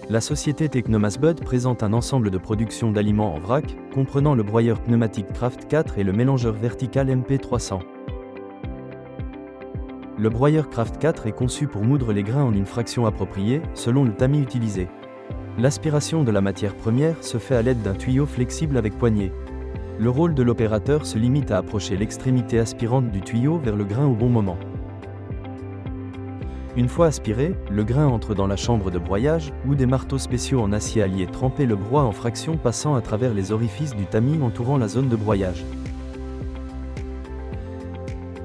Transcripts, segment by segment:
La société Technomasbud présente un ensemble de production d'aliments en vrac, comprenant le broyeur pneumatique Craft 4 et le mélangeur vertical MP300. Le broyeur Craft 4 est conçu pour moudre les grains en une fraction appropriée, selon le tamis utilisé. L'aspiration de la matière première se fait à l'aide d'un tuyau flexible avec poignée. Le rôle de l'opérateur se limite à approcher l'extrémité aspirante du tuyau vers le grain au bon moment. Une fois aspiré, le grain entre dans la chambre de broyage, où des marteaux spéciaux en acier allié trempés le broient en fractions passant à travers les orifices du tamis entourant la zone de broyage.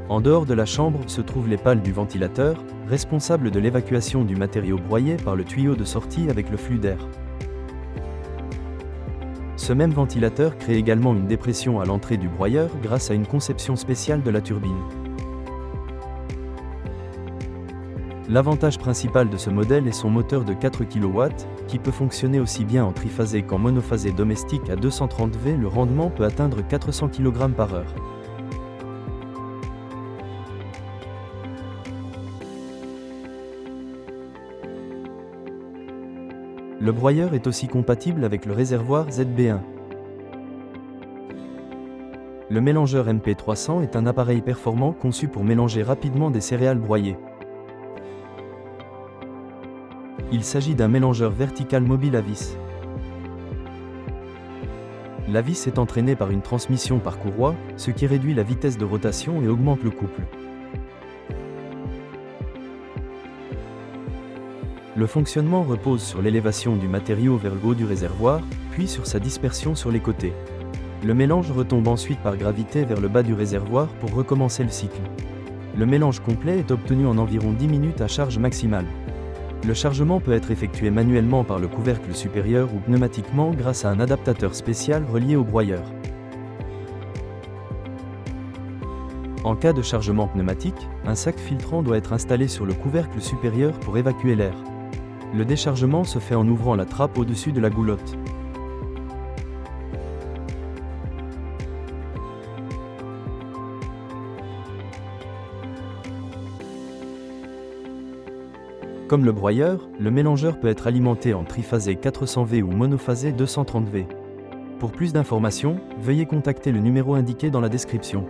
En dehors de la chambre se trouvent les pales du ventilateur, responsables de l'évacuation du matériau broyé par le tuyau de sortie avec le flux d'air. Ce même ventilateur crée également une dépression à l'entrée du broyeur grâce à une conception spéciale de la turbine. L'avantage principal de ce modèle est son moteur de 4 kW, qui peut fonctionner aussi bien en triphasé qu'en monophasé domestique à 230 V. Le rendement peut atteindre 400 kg/h. Le broyeur est aussi compatible avec le réservoir ZB1. Le mélangeur MP300 est un appareil performant conçu pour mélanger rapidement des céréales broyées. Il s'agit d'un mélangeur vertical mobile à vis. La vis est entraînée par une transmission par courroie, ce qui réduit la vitesse de rotation et augmente le couple. Le fonctionnement repose sur l'élévation du matériau vers le haut du réservoir, puis sur sa dispersion sur les côtés. Le mélange retombe ensuite par gravité vers le bas du réservoir pour recommencer le cycle. Le mélange complet est obtenu en environ 10 minutes à charge maximale. Le chargement peut être effectué manuellement par le couvercle supérieur ou pneumatiquement grâce à un adaptateur spécial relié au broyeur. En cas de chargement pneumatique, un sac filtrant doit être installé sur le couvercle supérieur pour évacuer l'air. Le déchargement se fait en ouvrant la trappe au-dessus de la goulotte. Comme le broyeur, le mélangeur peut être alimenté en triphasé 400 V ou monophasé 230 V. Pour plus d'informations, veuillez contacter le numéro indiqué dans la description.